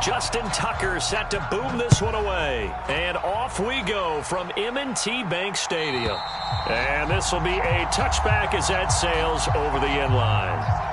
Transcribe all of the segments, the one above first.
Justin Tucker set to boom this one away. And off we go from M&T Bank Stadium. And this will be a touchback as that sails over the end line.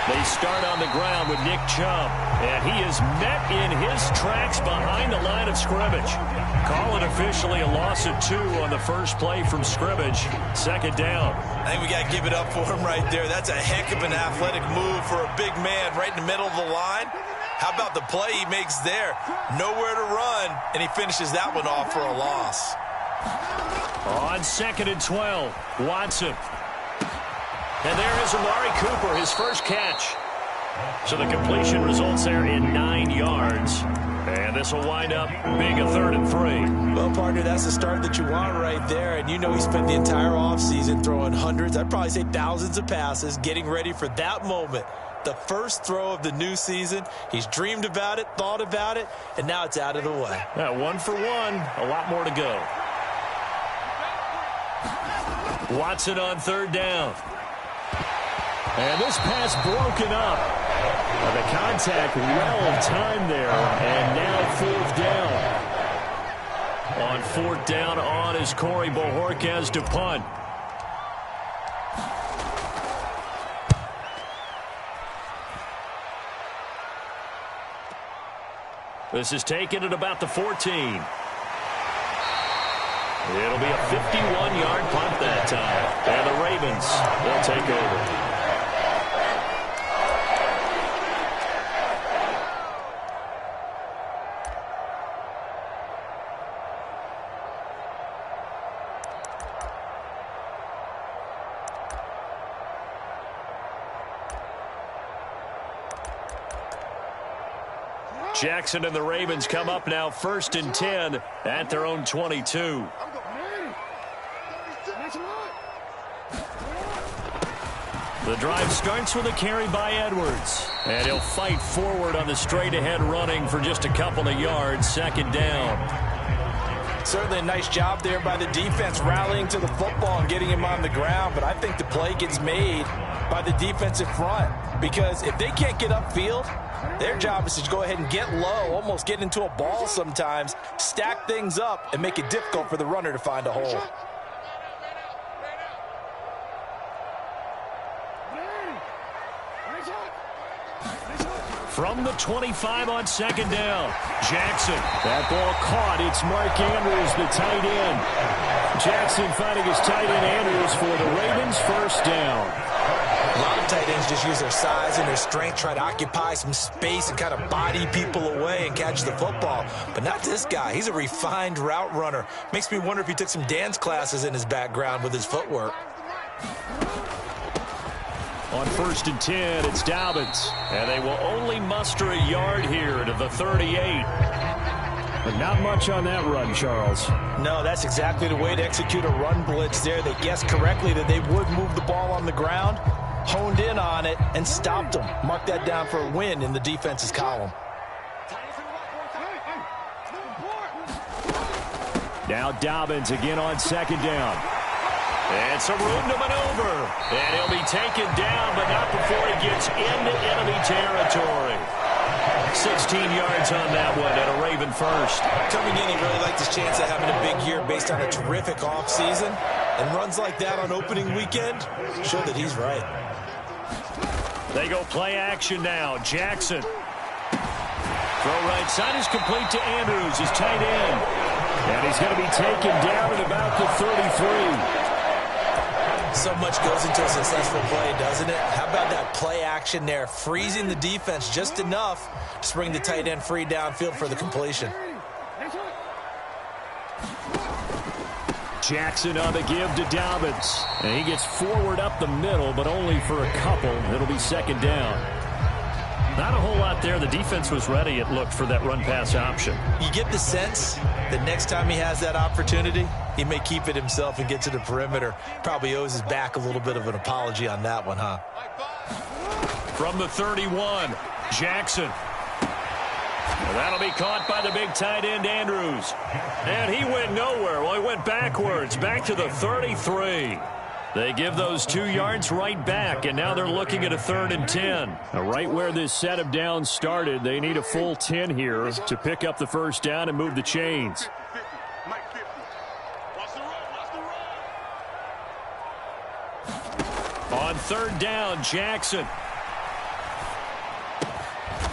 They start on the ground with Nick Chubb, and he is met in his tracks behind the line of scrimmage. Call it officially a loss of 2 on the first play from scrimmage. Second down. I think we got to give it up for him right there. That's a heck of an athletic move for a big man right in the middle of the line. How about the play he makes there? Nowhere to run, and he finishes that one off for a loss. On 2nd and 12, Watson. And there is Amari Cooper, his first catch. So the completion results there in 9 yards. And this will wind up being a 3rd and 3. Well, partner, that's the start that you want right there. And you know he spent the entire offseason throwing hundreds, I'd probably say thousands of passes, getting ready for that moment. The first throw of the new season. He's dreamed about it, thought about it, and now it's out of the way. Yeah, 1 for 1, a lot more to go. Watson on 3rd down. And this pass broken up. The contact well timed there. And now 4th down. On 4th down on is Corey Bojorquez to punt. This is taken at about the 14. It'll be a 51-yard punt that time. And the Ravens will take over. Jackson and the Ravens come up now 1st and 10 at their own 22. The drive starts with a carry by Edwards. And he'll fight forward on the straight-ahead running for just a couple of yards. 2nd down. Certainly a nice job there by the defense rallying to the football and getting him on the ground. But I think the play gets made by the defensive front. Because if they can't get upfield, their job is to go ahead and get low, almost get into a ball sometimes, stack things up, and make it difficult for the runner to find a hole. From the 25 on 2nd down, Jackson. That ball caught. It's Mark Andrews, the tight end. Jackson finding his tight end Andrews for the Ravens' 1st down. A lot of tight ends just use their size and their strength, try to occupy some space and kind of body people away and catch the football. But not this guy. He's a refined route runner. Makes me wonder if he took some dance classes in his background with his footwork. On 1st and 10, it's Dobbins. And they will only muster a yard here to the 38. But not much on that run, Charles. No, that's exactly the way to execute a run blitz there. They guessed correctly that they would move the ball on the ground, honed in on it, and stopped them. Mark that down for a win in the defense's column. Now Dobbins again on 2nd down. And some room to maneuver. And he'll be taken down, but not before he gets into enemy territory. 16 yards on that one and a Raven first. Coming in, he really liked his chance of having a big year based on a terrific offseason. And runs like that on opening weekend show that he's right. They go play action now. Jackson. Throw right side is complete to Andrews, his tight end. And he's going to be taken down at about the 33. So much goes into a successful play, doesn't it? How about that play action there, freezing the defense just enough to bring the tight end free downfield for the completion. Jackson on the give to Dobbins. And he gets forward up the middle, but only for a couple. It'll be 2nd down. Not a whole lot there. The defense was ready, it looked, for that run-pass option. You get the sense that next time he has that opportunity, he may keep it himself and get to the perimeter. Probably owes his back a little bit of an apology on that one, huh? From the 31, Jackson. And that'll be caught by the big tight end, Andrews. And he went nowhere. Well, he went backwards, back to the 33. They give those 2 yards right back, and now they're looking at a 3rd and 10. Now, right where this set of downs started, they need a full 10 here to pick up the first down and move the chains. On 3rd down, Jackson.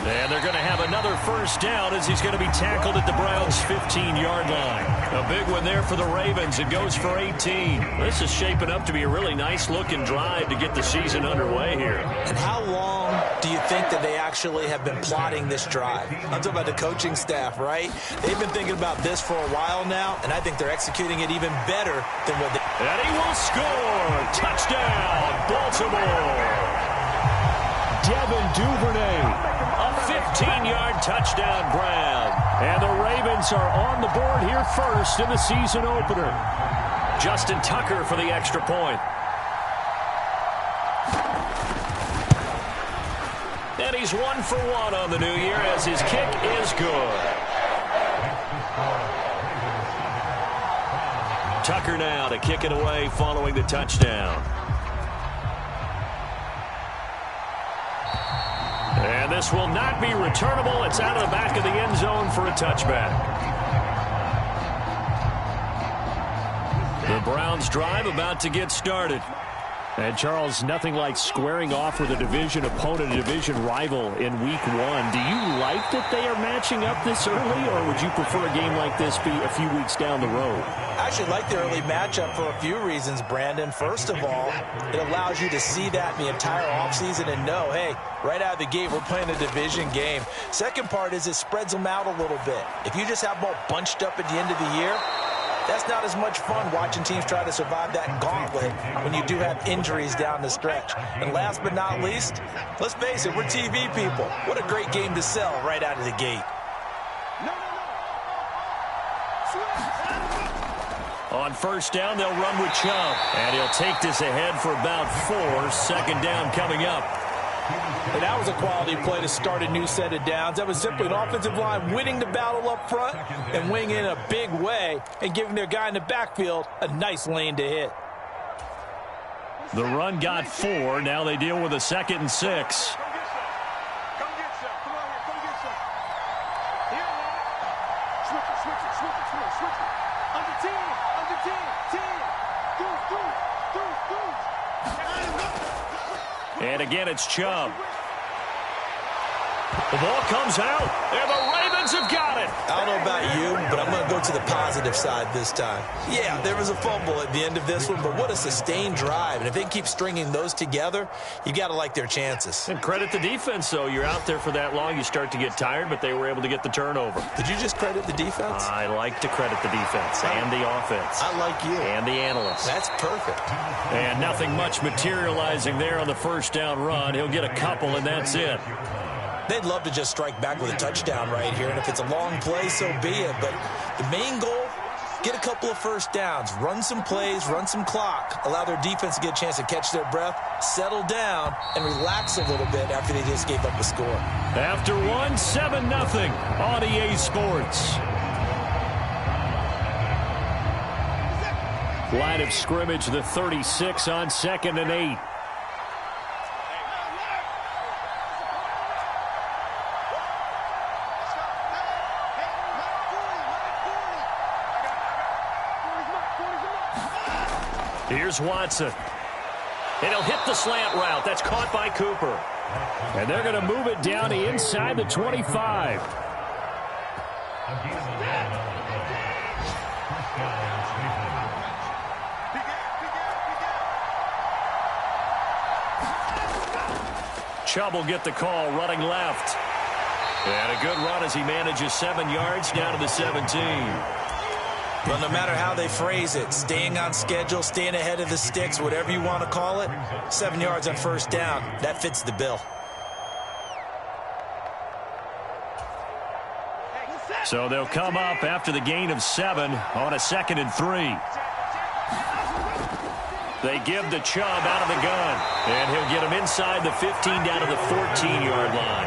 And they're going to have another first down as he's going to be tackled at the Browns' 15-yard line. A big one there for the Ravens. It goes for 18. This is shaping up to be a really nice-looking drive to get the season underway here. And how long do you think that they actually have been plotting this drive? I'm talking about the coaching staff, right? They've been thinking about this for a while now, and I think they're executing it even better than what they... And he will score! Touchdown, Baltimore! Devin Duvernay. A 15-yard touchdown grab. And the Ravens are on the board here first in the season opener. Justin Tucker for the extra point. And he's 1 for 1 on the new year as his kick is good. Tucker now to kick it away following the touchdown. And this will not be returnable. It's out of the back of the end zone for a touchback. The Browns drive about to get started. And, Charles, nothing like squaring off with a division opponent, a division rival in week 1. Do you like that they are matching up this early, or would you prefer a game like this be a few weeks down the road? I actually like the early matchup for a few reasons, Brandon. First of all, it allows you to see that the entire offseason and know, hey, right out of the gate, we're playing a division game. Second part is it spreads them out a little bit. If you just have them all bunched up at the end of the year, that's not as much fun watching teams try to survive that gauntlet when you do have injuries down the stretch. And last but not least, let's face it, we're TV people. What a great game to sell right out of the gate. On first down, they'll run with Chubb. And he'll take this ahead for about 4. 2nd down coming up. And that was a quality play to start a new set of downs. That was simply an offensive line winning the battle up front and winning in a big way and giving their guy in the backfield a nice lane to hit. The run got 4. Now they deal with a 2nd and 6. And again, it's Chubb. The ball comes out, and the Ravens have got it. I don't know about you, but I'm going to go to the positive side this time. Yeah, there was a fumble at the end of this one, but what a sustained drive. And if they keep stringing those together, you got to like their chances. And credit the defense, though. You're out there for that long, you start to get tired, but they were able to get the turnover. Did you just credit the defense? I like to credit the defense and the offense. I like you. And the analysts. That's perfect. And nothing much materializing there on the first down run. He'll get a couple, and that's it. They'd love to just strike back with a touchdown right here, and if it's a long play, so be it. But the main goal, get a couple of first downs, run some plays, run some clock, allow their defense to get a chance to catch their breath, settle down, and relax a little bit after they just gave up a score. After 1, 7-0 on EA Sports. Line of scrimmage, the 36 on 2nd and 8. Here's Watson. And he'll hit the slant route. That's caught by Cooper. And they're going to move it down to inside the 25. Chubb will get the call running left. And a good run as he manages 7 yards down to the 17. Well, no matter how they phrase it, staying on schedule, staying ahead of the sticks, whatever you want to call it, 7 yards on first down, that fits the bill. So they'll come up after the gain of 7 on a 2nd and 3. They give the Chubb out of the gun, and he'll get him inside the 15 down to the 14-yard line.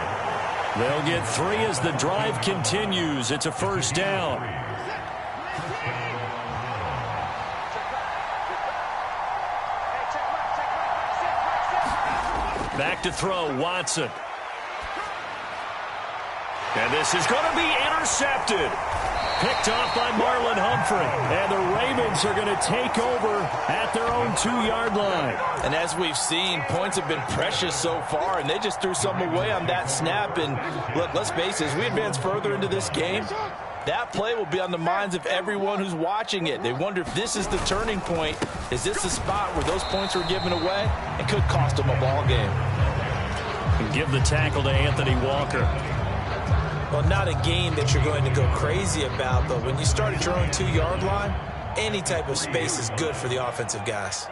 They'll get 3 as the drive continues. It's a first down. Back to throw, Watson. And this is going to be intercepted. Picked off by Marlon Humphrey. And the Ravens are going to take over at their own 2-yard line. And as we've seen, points have been precious so far, and they just threw something away on that snap. And look, let's face it, as we advance further into this game, that play will be on the minds of everyone who's watching it. They wonder if this is the turning point. Is this the spot where those points were given away? It could cost them a ball game. And give the tackle to Anthony Walker. Well, not a game that you're going to go crazy about, but when you start at your own 2-yard line, any type of space is good for the offensive guys.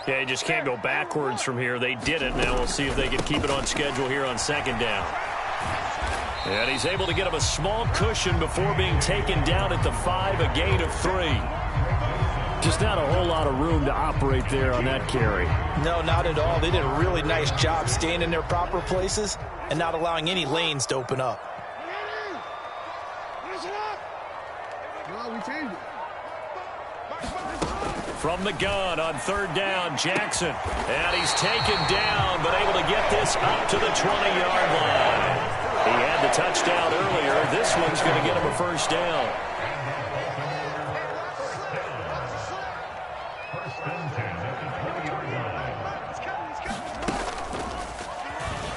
Yeah, you just can't go backwards from here. They did it. Now we'll see if they can keep it on schedule here on 2nd down. And he's able to get him a small cushion before being taken down at the 5, a gain of 3. Just not a whole lot of room to operate there on that carry. No, not at all. They did a really nice job staying in their proper places and not allowing any lanes to open up. From the gun on 3rd down, Jackson. And he's taken down, but able to get this up to the 20-yard line. He had the touchdown earlier. This one's going to get him a first down.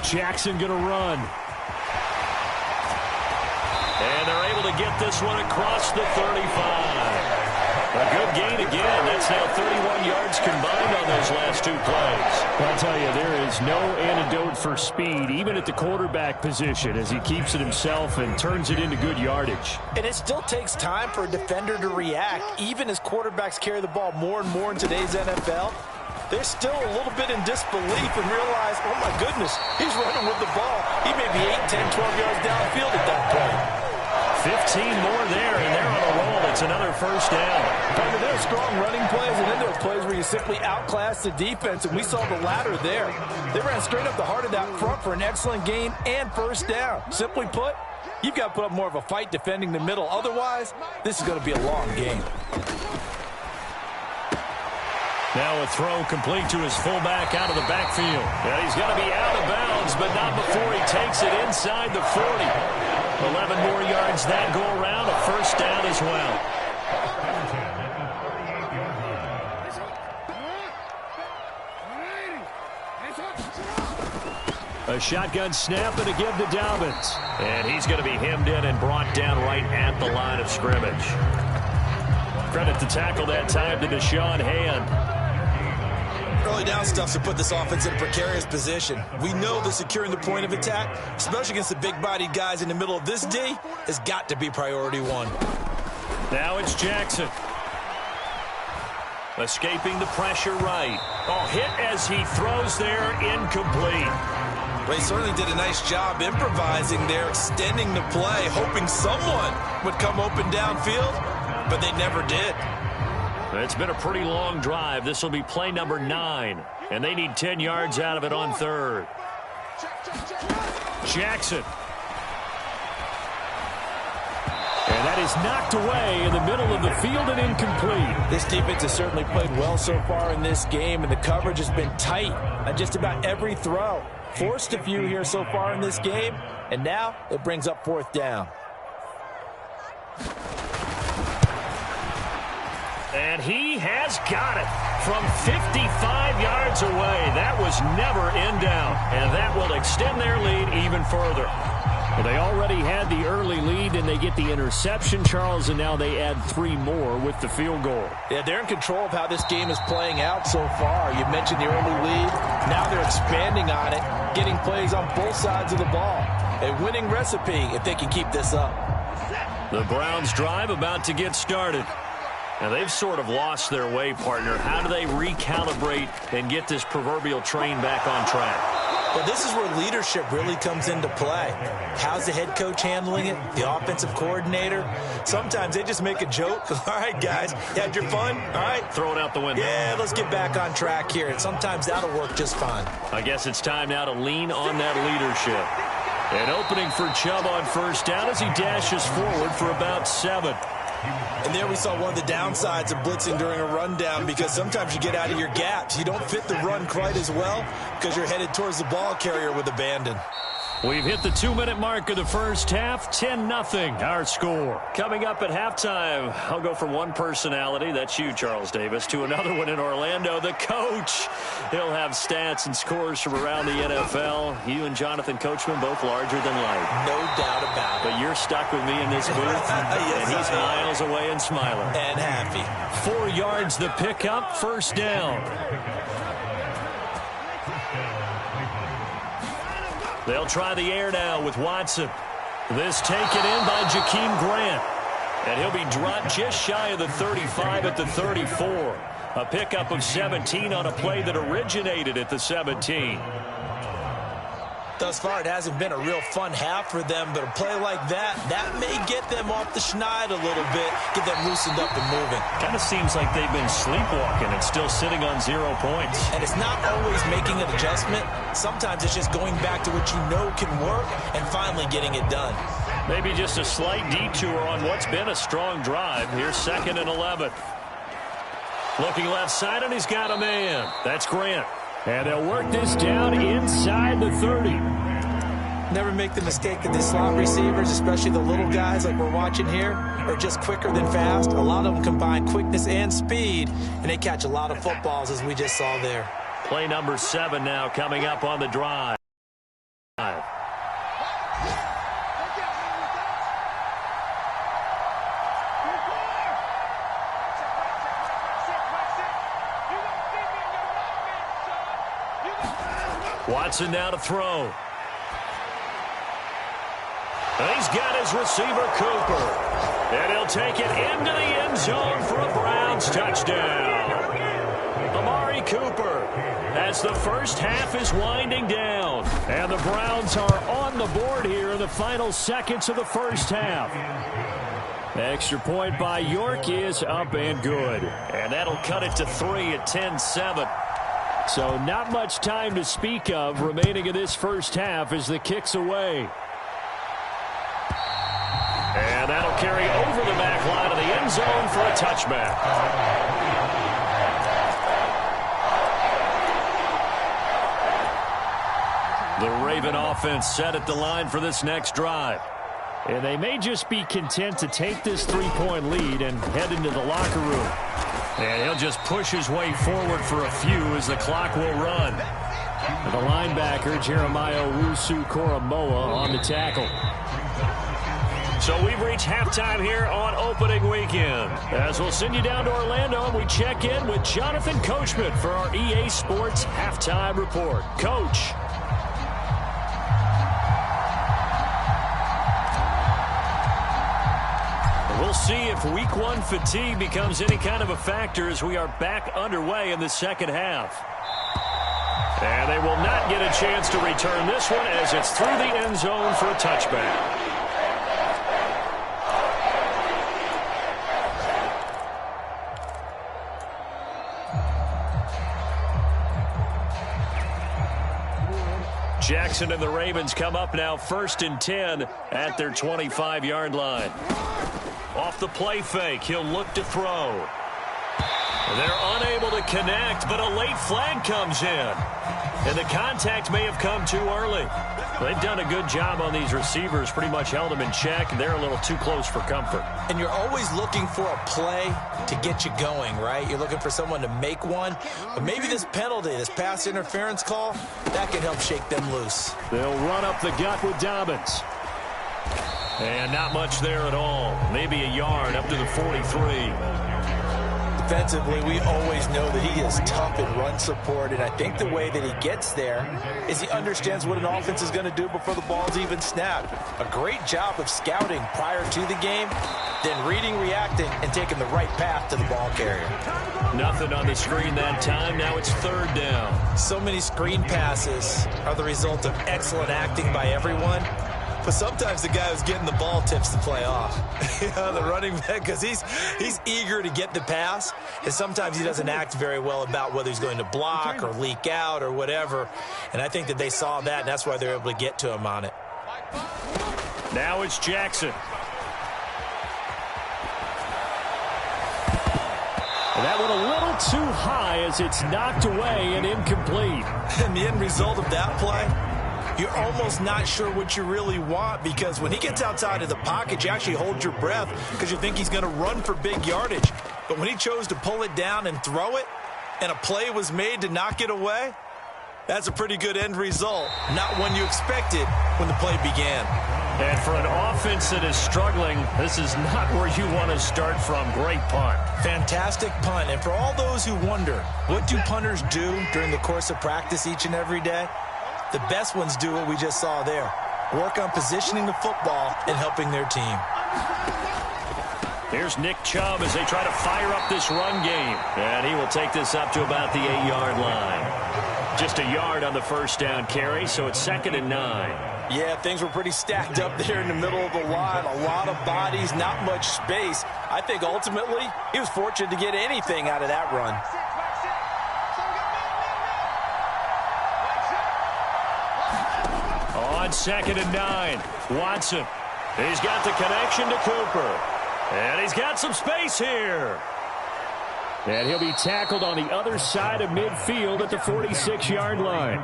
Jackson going to run. And they're able to get this one across the 35. A good gain again. That's now 31 yards combined on those last 2 plays. I'll tell you, there is no antidote for speed, even at the quarterback position, as he keeps it himself and turns it into good yardage. And it still takes time for a defender to react, even as quarterbacks carry the ball more and more in today's NFL. They're still a little bit in disbelief and realize, oh my goodness, he's running with the ball. He may be 8, 10, 12 yards downfield at that point. 15 more there, and they're on a roll. It's another first down. I mean, there are strong running plays, and then there are plays where you simply outclass the defense, and we saw the latter there. They ran straight up the heart of that front for an excellent gain and first down. Simply put, you've got to put up more of a fight defending the middle. Otherwise, this is going to be a long game. Now a throw complete to his fullback out of the backfield. And he's going to be out of bounds, but not before he takes it inside the 40. 11 more yards that go around, a first down as well. A shotgun snap and a give to Dobbins. And he's going to be hemmed in and brought down right at the line of scrimmage. Credit the tackle that time to Deshaun Hand. Early down stuff to put this offense in a precarious position. We know that securing the point of attack, especially against the big-bodied guys in the middle of this D, has got to be priority 1. Now it's Jackson. Escaping the pressure right. Oh, hit as he throws there, incomplete. Well, he certainly did a nice job improvising there, extending the play, hoping someone would come open downfield, but they never did. It's been a pretty long drive. This will be play number 9, and they need 10 yards out of it on 3rd. Jackson. And that is knocked away in the middle of the field and incomplete. This defense has certainly played well so far in this game, and the coverage has been tight on just about every throw. Forced a few here so far in this game, and now it brings up 4th down. And he has got it from 55 yards away. That was never in doubt, and that will extend their lead even further. Well, they already had the early lead, and they get the interception, Charles, and now they add 3 more with the field goal. Yeah, they're in control of how this game is playing out so far. You mentioned the early lead. Now they're expanding on it, getting plays on both sides of the ball. A winning recipe if they can keep this up. The Browns drive about to get started. Now, they've sort of lost their way, partner. How do they recalibrate and get this proverbial train back on track? Well, this is where leadership really comes into play. How's the head coach handling it? The offensive coordinator? Sometimes they just make a joke. All right, guys, you had your fun? All right. Throw it out the window. Yeah, let's get back on track here. And sometimes that'll work just fine. I guess it's time now to lean on that leadership. An opening for Chubb on first down as he dashes forward for about 7. And there we saw one of the downsides of blitzing during a rundown, because sometimes you get out of your gaps. You don't fit the run quite as well because you're headed towards the ball carrier with abandon. We've hit the 2-minute mark of the first half. 10-0 our score. Coming up at halftime, I'll go from one personality, that's you, Charles Davis, to another one in Orlando, the coach. He'll have stats and scores from around the NFL. You and Jonathan Coachman both larger than life. No doubt about it. But you're stuck with me in this booth, yes, and he's miles away and smiling. And happy. 4 yards the pickup, first down. They'll try the air now with Watson. This taken in by Jakeem Grant. And he'll be dropped just shy of the 35 at the 34. A pickup of 17 on a play that originated at the 17. Thus far, it hasn't been a real fun half for them, but a play like that may get them off the schneid a little bit, get them loosened up and moving. Kind of seems like they've been sleepwalking and still sitting on 0 points. And it's not always making an adjustment. Sometimes it's just going back to what you know can work and finally getting it done. Maybe just a slight detour on what's been a strong drive. Here's 2nd and 11. Looking left side, and he's got a man. That's Grant. And they'll work this down inside the 30. Never make the mistake that the slot receivers, especially the little guys like we're watching here, are just quicker than fast. A lot of them combine quickness and speed, and they catch a lot of footballs, as we just saw there. Play number 7 now coming up on the drive. Watson now to throw. And he's got his receiver, Cooper. And he'll take it into the end zone for a Browns touchdown. Amari Cooper, as the first half is winding down. And the Browns are on the board here in the final seconds of the first half. The extra point by York is up and good. And that'll cut it to 3 at 10-7. So not much time to speak of remaining in this first half as the kick's away. And that'll carry over the back line of the end zone for a touchback. The Raven offense set at the line for this next drive. And they may just be content to take this 3-point lead and head into the locker room. And he'll just push his way forward for a few as the clock will run. And the linebacker, Jeremiah Owusu-Koramoah, on the tackle. So we've reached halftime here on opening weekend. As we'll send you down to Orlando, and we check in with Jonathan Coachman for our EA Sports Halftime Report. Coach. We'll see if week 1 fatigue becomes any kind of a factor as we are back underway in the second half. And they will not get a chance to return this one as it's through the end zone for a touchback. Jackson and the Ravens come up now 1st and 10 at their 25-yard line. Off the play fake, he'll look to throw. They're unable to connect, but a late flag comes in. And the contact may have come too early. They've done a good job on these receivers, pretty much held them in check, and they're a little too close for comfort. And you're always looking for a play to get you going, right? You're looking for someone to make one. But maybe this penalty, this pass interference call, that can help shake them loose. They'll run up the gut with Dobbins. And not much there at all. Maybe a yard up to the 43. Defensively, we always know that he is tough in run support, and I think the way that he gets there is he understands what an offense is going to do before the ball's even snapped. A great job of scouting prior to the game, then reading, reacting, and taking the right path to the ball carrier. Nothing on the screen that time. Now it's third down. So many screen passes are the result of excellent acting by everyone. But sometimes the guy who's getting the ball tips the play off. The running back, because he's eager to get the pass, and sometimes he doesn't act very well about whether he's going to block or leak out or whatever. And I think that they saw that, and that's why they're able to get to him on it. Now it's Jackson. And that went a little too high as it's knocked away and incomplete. And the end result of that play, you're almost not sure what you really want, because when he gets outside of the pocket, you actually hold your breath because you think he's going to run for big yardage. But when he chose to pull it down and throw it, and a play was made to knock it away, that's a pretty good end result. Not one you expected when the play began. And for an offense that is struggling, this is not where you want to start from. Great punt. Fantastic punt. And for all those who wonder, what do punters do during the course of practice each and every day? The best ones do what we just saw there. Work on positioning the football and helping their team. Here's Nick Chubb as they try to fire up this run game. And he will take this up to about the 8-yard line. Just a yard on the first down carry, so it's 2nd and 9. Yeah, things were pretty stacked up there in the middle of the line. A lot of bodies, not much space. I think ultimately he was fortunate to get anything out of that run. On 2nd and 9, Watson. He's got the connection to Cooper. And he's got some space here. And he'll be tackled on the other side of midfield at the 46-yard line.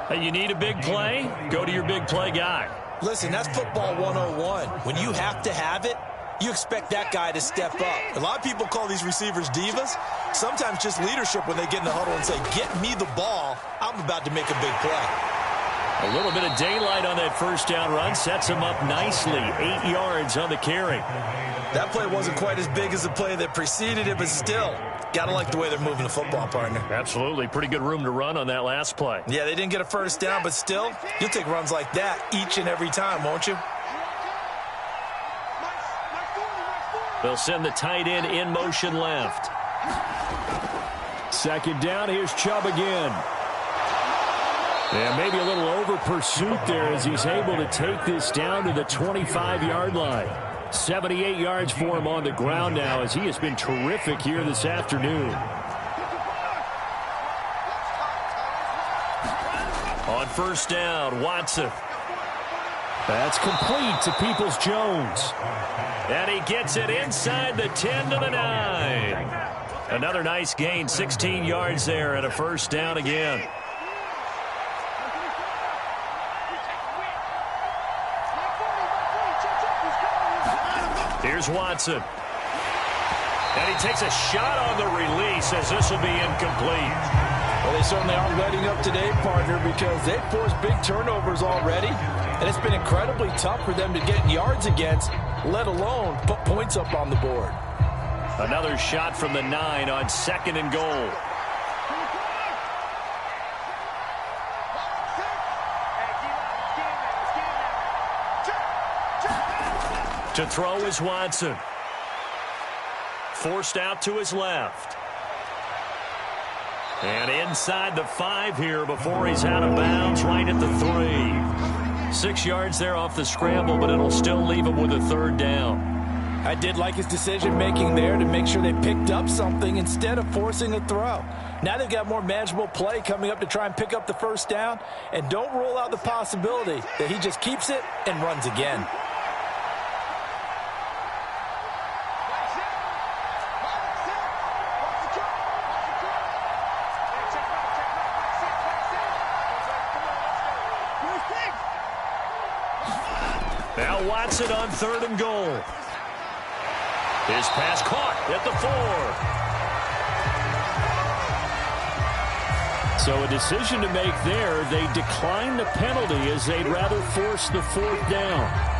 Hey, you need a big play? Go to your big play guy. Listen, that's football 101. When you have to have it, you expect that guy to step up. A lot of people call these receivers divas. Sometimes just leadership when they get in the huddle and say, get me the ball. I'm about to make a big play. A little bit of daylight on that first down run sets him up nicely. 8 yards on the carry. That play wasn't quite as big as the play that preceded it, but still, got to like the way they're moving the football, partner. Absolutely. Pretty good room to run on that last play. Yeah, they didn't get a first down, but still, you'll take runs like that each and every time, won't you? They'll send the tight end in motion left. 2nd down, here's Chubb again. And maybe a little over pursuit there as he's able to take this down to the 25-yard line. 78 yards for him on the ground now as he has been terrific here this afternoon. On first down, Watson. That's complete to Peoples-Jones. And he gets it inside the 10 to the 9. Another nice gain, 16 yards there and a first down again. Here's Watson. And he takes a shot on the release as this will be incomplete. Well, they certainly are letting up today, partner, because they've forced big turnovers already. And it's been incredibly tough for them to get yards against, let alone put points up on the board. Another shot from the 9 on 2nd and goal. To throw is Watson. Forced out to his left. And inside the 5 here before he's out of bounds, right at the 3. 6 yards there off the scramble, but it'll still leave him with a 3rd down. I did like his decision-making there to make sure they picked up something instead of forcing a throw. Now they've got more manageable play coming up to try and pick up the first down, and don't rule out the possibility that he just keeps it and runs again. Now Watson on 3rd and goal. His pass caught at the 4. So a decision to make there. They decline the penalty as they'd rather force the 4th down.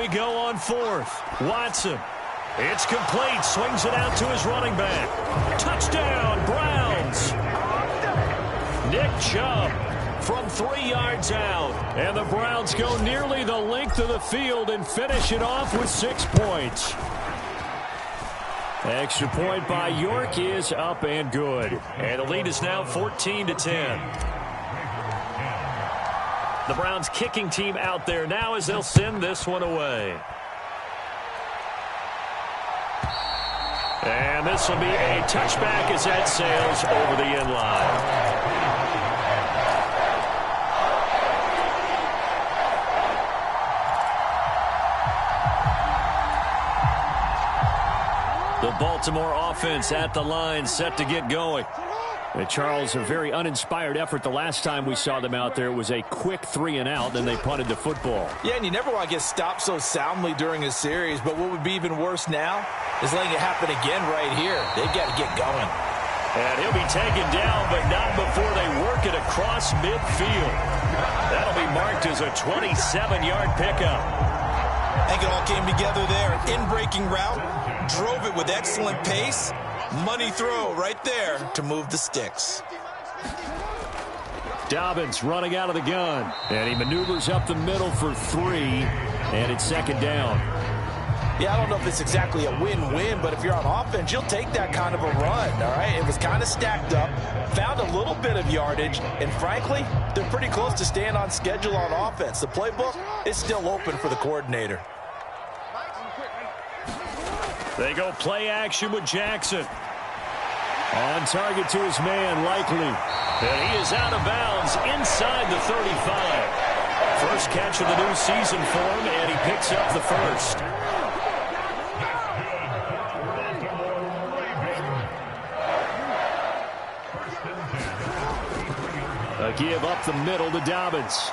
we go on fourth. Watson. It's complete. Swings it out to his running back. Touchdown, Browns. Nick Chubb from 3 yards out. And the Browns go nearly the length of the field and finish it off with 6 points. Extra point by York is up and good. And the lead is now 14-10. The Browns kicking team out there now as they'll send this one away. And this will be a touchback as that sails over the end line. The Baltimore offense at the line, set to get going. And Charles, a very uninspired effort the last time we saw them out there. It was a quick 3-and-out, then they punted the football. Yeah, and you never want to get stopped so soundly during a series, but what would be even worse now is letting it happen again right here. They've got to get going. And he'll be taken down, but not before they work it across midfield. That'll be marked as a 27-yard pickup. I think it all came together there. In-breaking route. Drove it with excellent pace. Money throw right there to move the sticks. Dobbins running out of the gun. And he maneuvers up the middle for 3. And it's second down. Yeah, I don't know if it's exactly a win-win, but if you're on offense, you'll take that kind of a run, all right? It was kind of stacked up, found a little bit of yardage, and frankly, they're pretty close to staying on schedule on offense. The playbook is still open for the coordinator. They go play action with Jackson. On target to his man, Likely. And he is out of bounds inside the 35. First catch of the new season for him, and he picks up the first. A give up the middle to Dobbins.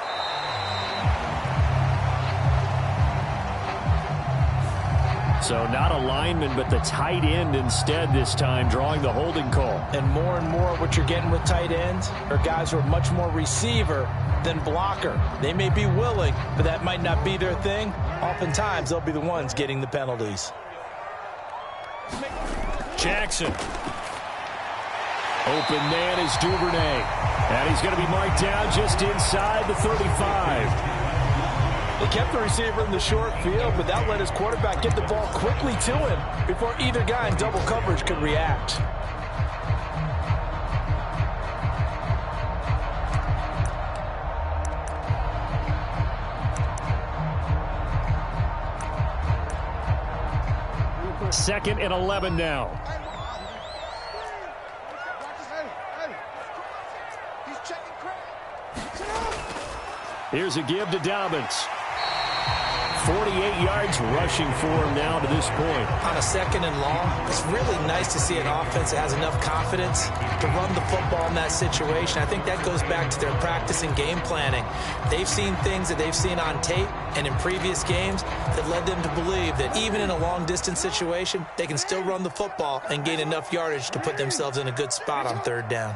So not a lineman, but the tight end instead this time, drawing the holding call. And more what you're getting with tight ends are guys who are much more receiver than blocker. They may be willing, but that might not be their thing. Oftentimes, they'll be the ones getting the penalties. Jackson. Open man is Duvernay. And he's going to be marked down just inside the 35. They kept the receiver in the short field, but that let his quarterback get the ball quickly to him before either guy in double coverage could react. Second and 11 now. Here's a give to Dobbins. 48 yards rushing for him now to this point. On a second and long, it's really nice to see an offense that has enough confidence to run the football in that situation. I think that goes back to their practice and game planning. They've seen things that they've seen on tape and in previous games that led them to believe that even in a long-distance situation, they can still run the football and gain enough yardage to put themselves in a good spot on third down.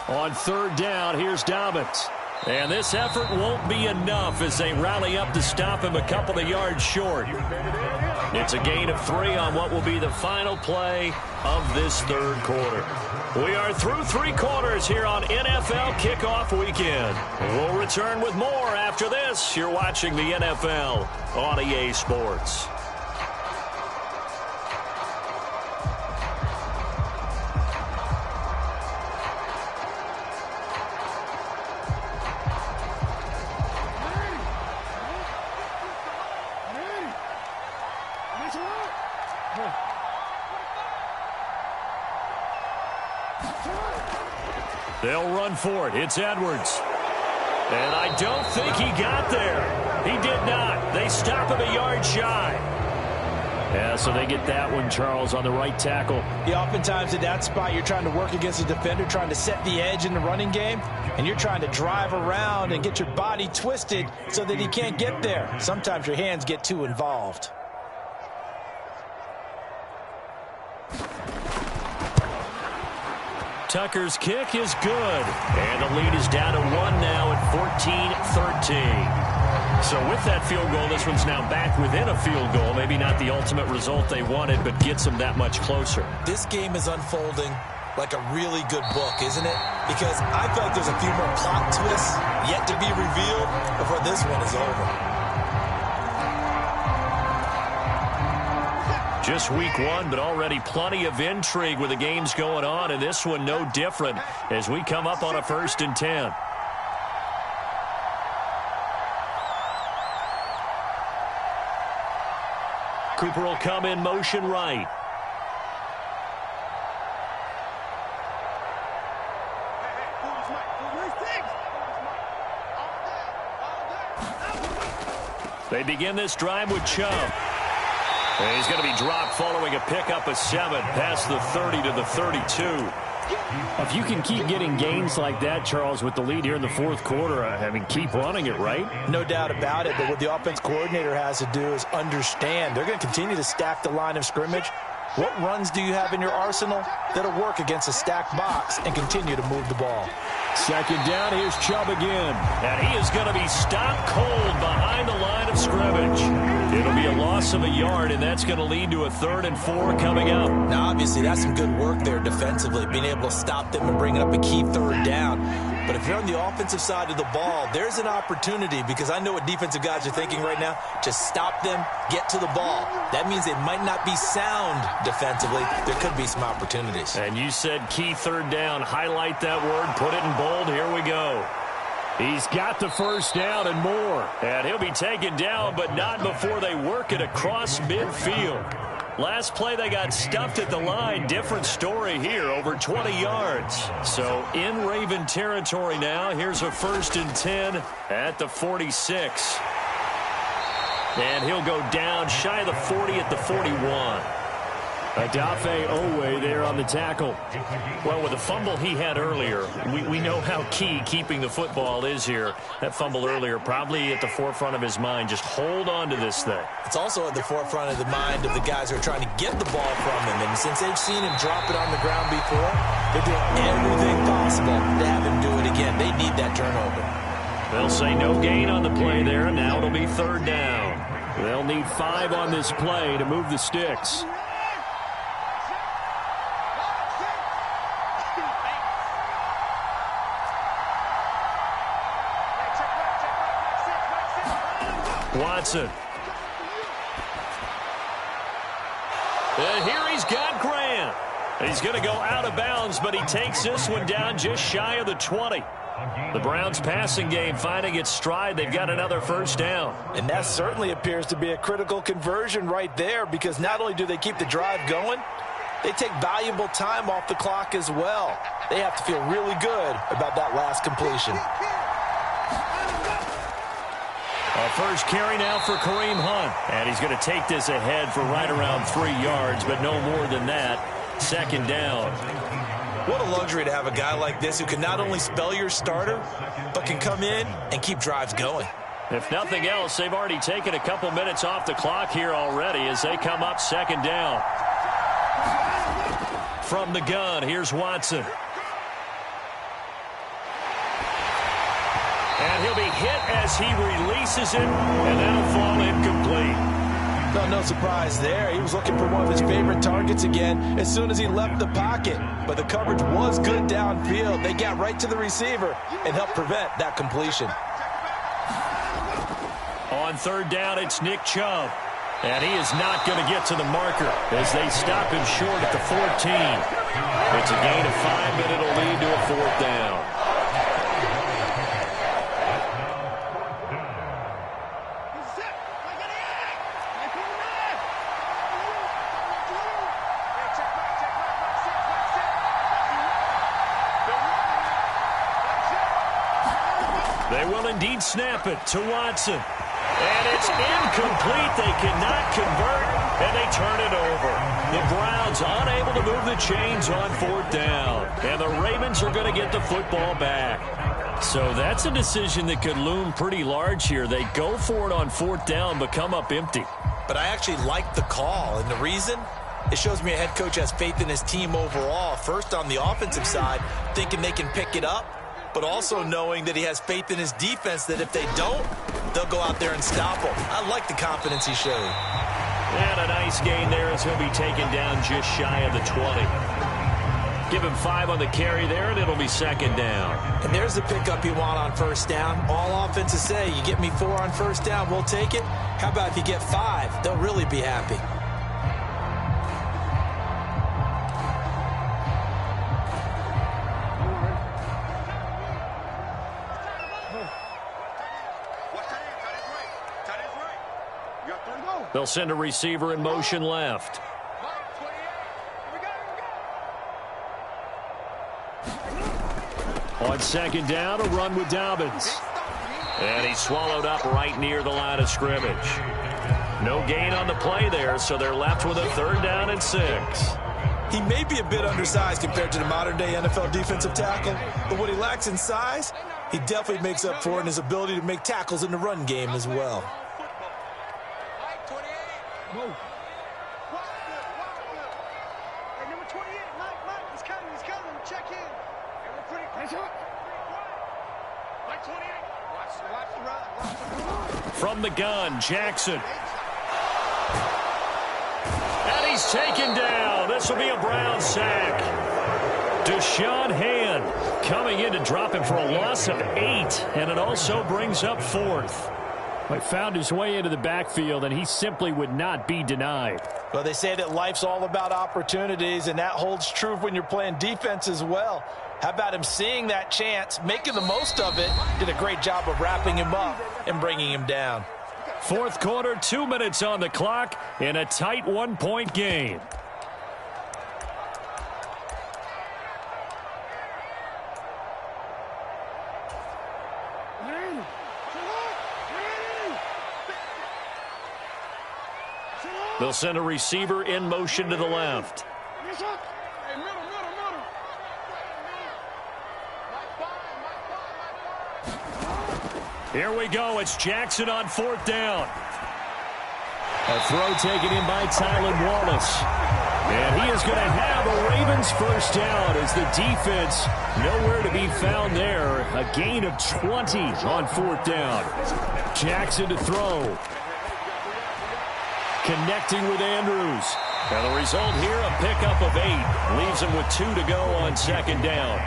On third down, here's Dobbins. And this effort won't be enough as they rally up to stop him a couple of yards short. It's a gain of 3 on what will be the final play of this third quarter. We are through 3 quarters here on NFL Kickoff Weekend. We'll return with more after this. You're watching the NFL on EA Sports. They'll run for it. It's Edwards. And I don't think he got there. He did not. They stop him a yard shy. Yeah, so they get that one, Charles, on the right tackle. Yeah, oftentimes at that spot, you're trying to work against a defender, trying to set the edge in the running game, and you're trying to drive around and get your body twisted so that he can't get there. Sometimes your hands get too involved. Tucker's kick is good. And the lead is down to 1 now at 14-13. So with that field goal, this one's now back within a field goal. Maybe not the ultimate result they wanted, but gets them that much closer. This game is unfolding like a really good book, isn't it? Because I feel like there's a few more plot twists yet to be revealed before this one is over. Just week 1, but already plenty of intrigue with the games going on, and this one no different as we come up on a 1st and 10. Cooper will come in motion right. They begin this drive with Chubb. And he's going to be dropped following a pickup of 7 past the 30 to the 32. If you can keep getting gains like that, Charles, with the lead here in the 4th quarter, I mean, keep running it, right? No doubt about it, but what the offense coordinator has to do is understand they're going to continue to stack the line of scrimmage. What runs do you have in your arsenal that'll work against a stacked box and continue to move the ball? 2nd down, here's Chubb again. And he is going to be stopped cold behind the line of scrimmage. It'll be a loss of a yard, and that's going to lead to a 3rd and 4 coming up. Now, obviously, that's some good work there defensively, being able to stop them and bringing up a key 3rd down. But if you're on the offensive side of the ball, there's an opportunity, because I know what defensive guys are thinking right now. Just stop them, get to the ball. That means they might not be sound defensively. There could be some opportunities. And you said key 3rd down. Highlight that word. Put it in bold. Here we go. He's got the 1st down and more. And he'll be taken down, but not before they work it across midfield. Last play, they got stuffed at the line. Different story here, over 20 yards. So in Raven territory now. Here's a 1st and 10 at the 46. And he'll go down shy of the 40 at the 41. Adafe Owe there on the tackle. Well, with the fumble he had earlier, we know how key keeping the football is here. That fumble earlier probably at the forefront of his mind. Just hold on to this thing. It's also at the forefront of the mind of the guys who are trying to get the ball from him. And since they've seen him drop it on the ground before, they're doing everything possible to have him do it again. They need that turnover. They'll say no gain on the play there. Now it'll be 3rd down. They'll need 5 on this play to move the sticks. Watson. And here he's got Grant. He's going to go out of bounds, but he takes this one down just shy of the 20. The Browns' passing game finding its stride. They've got another 1st down. And that certainly appears to be a critical conversion right there, because not only do they keep the drive going, they take valuable time off the clock as well. They have to feel really good about that last completion. A 1st carry now for Kareem Hunt. And he's going to take this ahead for right around 3 yards, but no more than that. 2nd down. What a luxury to have a guy like this who can not only spell your starter, but can come in and keep drives going. If nothing else, they've already taken a couple minutes off the clock here already as they come up 2nd down. From the gun, here's Watson. And he'll be hit as he releases it, and that'll fall incomplete. No surprise there. He was looking for one of his favorite targets again as soon as he left the pocket. But the coverage was good downfield. They got right to the receiver and helped prevent that completion. On 3rd down, it's Nick Chubb. And he is not going to get to the marker as they stop him short at the 14. It's a gain of 5, but it'll lead to a 4th down. They will indeed snap it to Watson. And it's incomplete. They cannot convert, and they turn it over. The Browns unable to move the chains on 4th down. And the Ravens are going to get the football back. So that's a decision that could loom pretty large here. They go for it on 4th down, but come up empty. But I actually like the call, and the reason? It shows me a head coach has faith in his team overall. First, on the offensive side, thinking they can pick it up, but also knowing that he has faith in his defense that if they don't, they'll go out there and stop them. I like the confidence he showed. And a nice gain there as he'll be taken down just shy of the 20. Give him 5 on the carry there, and it'll be second down. And there's the pickup you want on first down. All offenses say, you get me 4 on first down, we'll take it. How about if you get 5? They'll really be happy. They'll send a receiver in motion left. On second down, a run with Dobbins. And he's swallowed up right near the line of scrimmage. No gain on the play there, so they're left with a 3rd down and 6. He may be a bit undersized compared to the modern-day NFL defensive tackle, but what he lacks in size, he definitely makes up for it in his ability to make tackles in the run game as well. From the gun, Jackson. And he's taken down. This will be a Brown sack. Deshaun Hand coming in to drop him for a loss of 8, and it also brings up 4th. He found his way into the backfield, and he simply would not be denied. Well, they say that life's all about opportunities, and that holds true when you're playing defense as well. How about him seeing that chance, making the most of it, did a great job of wrapping him up and bringing him down. 4th quarter, 2 minutes on the clock in a tight 1-point game. They'll send a receiver in motion to the left. Here we go. It's Jackson on 4th down. A throw taken in by Tylan Wallace. And he is going to have a Ravens 1st down as the defense nowhere to be found there. A gain of 20 on 4th down. Jackson to throw. Connecting with Andrews. And the result here, a pickup of 8. Leaves him with 2 to go on 2nd down.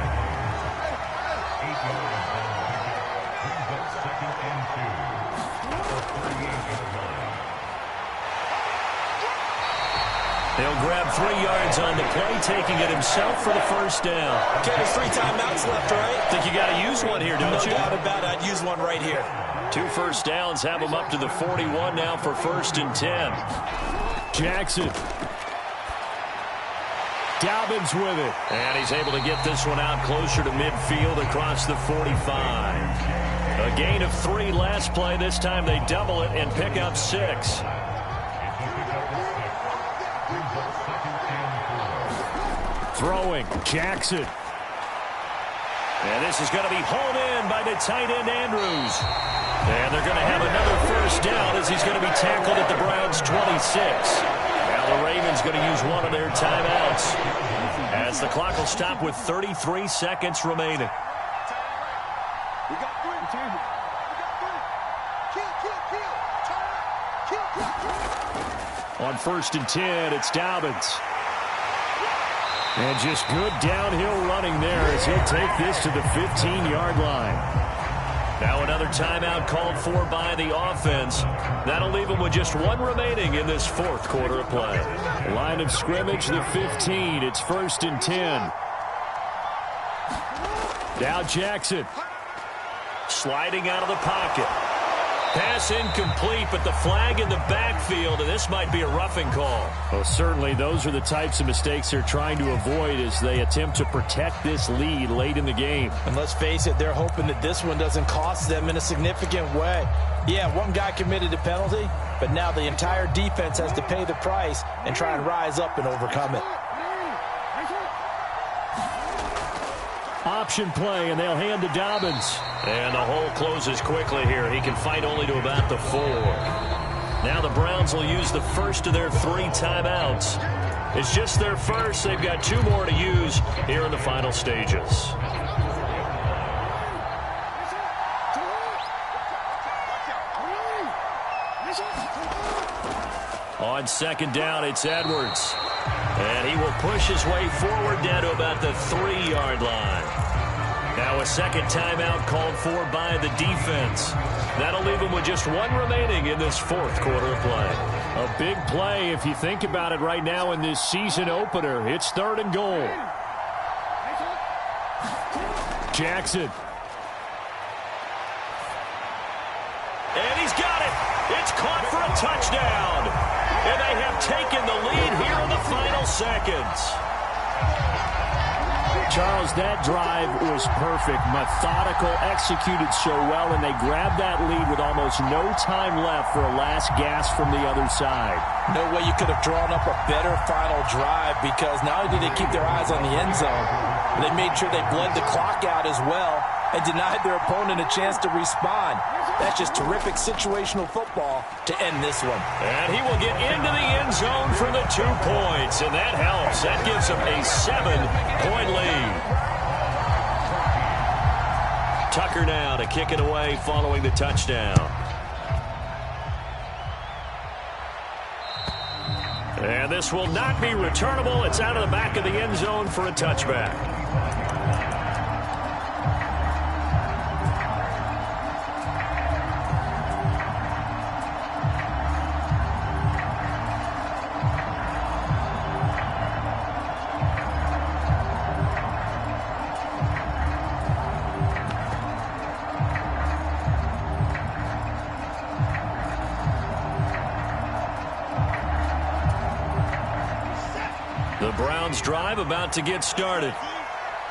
He'll grab 3 yards on the play, taking it himself for the 1st down. Okay, there's 3 timeouts left, right? Think you got to use one here, don't you? No doubt about it. I'd use one right here. 2 first downs have him up to the 41 now for 1st and 10. Jackson. Dobbins with it. And he's able to get this one out closer to midfield across the 45. A gain of 3 last play. This time they double it and pick up 6. Throwing, Jackson. And this is going to be hauled in by the tight end, Andrews. And they're going to have another 1st down as he's going to be tackled at the Browns' 26. Now the Ravens going to use one of their timeouts as the clock will stop with 33 seconds remaining. On 1st and 10, it's Dobbins. And just good downhill running there as he'll take this to the 15-yard line. Now another timeout called for by the offense. That'll leave them with just 1 remaining in this 4th quarter of play. Line of scrimmage, the 15. It's 1st and 10. Now Jackson. Sliding out of the pocket. Pass incomplete, but the flag in the backfield, and this might be a roughing call. Well, certainly those are the types of mistakes they're trying to avoid as they attempt to protect this lead late in the game. And let's face it, they're hoping that this one doesn't cost them in a significant way. Yeah, one guy committed a penalty, but now the entire defense has to pay the price and try and rise up and overcome it. Option play, and they'll hand to Dobbins. And the hole closes quickly here. He can fight only to about the 4. Now the Browns will use the first of their 3 timeouts. It's just their first. They've got 2 more to use here in the final stages. On second down, it's Edwards. And he will push his way forward down to about the 3-yard line. Now a second timeout called for by the defense. That'll leave him with just 1 remaining in this 4th quarter of play. A big play if you think about it right now in this season opener. It's 3rd and goal. Jackson. And he's got it. It's caught for a touchdown. And they have taken the lead here in the final seconds. Charles, that drive was perfect. Methodical, executed so well, and they grabbed that lead with almost no time left for a last gasp from the other side. No way you could have drawn up a better final drive, because not only did they keep their eyes on the end zone, but they made sure they bled the clock out as well and denied their opponent a chance to respond. That's just terrific situational football to end this one. And he will get into the end zone for the 2 points, and that helps. That gives him a 7-point lead. Tucker now to kick it away following the touchdown. And this will not be returnable. It's out of the back of the end zone for a touchback. The Browns drive about to get started.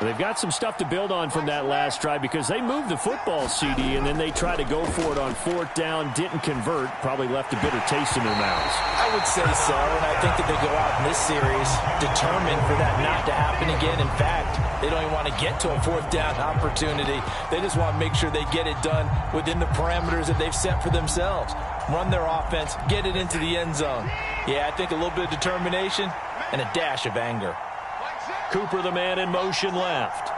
They've got some stuff to build on from that last drive, because they moved the football, CD, and then they tried to go for it on 4th down, didn't convert, probably left a bitter taste in their mouths. I would say so, and I think that they go out in this series determined for that not to happen again. In fact, they don't even want to get to a 4th down opportunity. They just want to make sure they get it done within the parameters that they've set for themselves. Run their offense, get it into the end zone. Yeah, I think a little bit of determination and a dash of anger. Cooper, the man in motion left.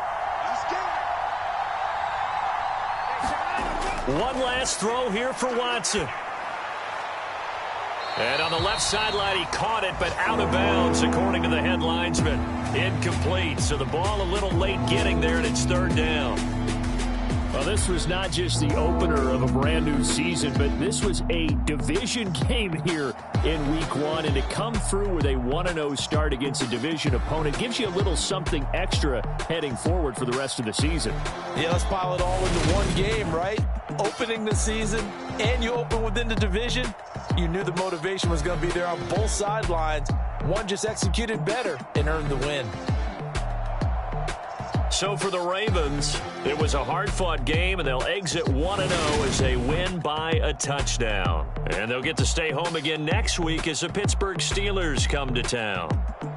One last throw here for Watson. And on the left sideline, he caught it, but out of bounds, according to the head linesman. Incomplete, so the ball a little late getting there, and it's 3rd down. Well, this was not just the opener of a brand new season, but this was a division game here in week 1. And to come through with a 1-0 start against a division opponent gives you a little something extra heading forward for the rest of the season. Yeah, let's pile it all into one game, right? Opening the season, and you open within the division. You knew the motivation was going to be there on both sidelines. One just executed better and earned the win. So for the Ravens, it was a hard-fought game, and they'll exit 1-0 as they win by a touchdown. And they'll get to stay home again next week as the Pittsburgh Steelers come to town.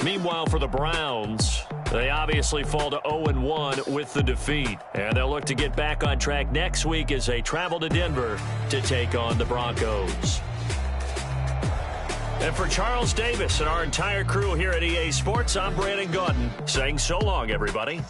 Meanwhile, for the Browns, they obviously fall to 0-1 with the defeat. And they'll look to get back on track next week as they travel to Denver to take on the Broncos. And for Charles Davis and our entire crew here at EA Sports, I'm Brandon Gaudin saying so long, everybody.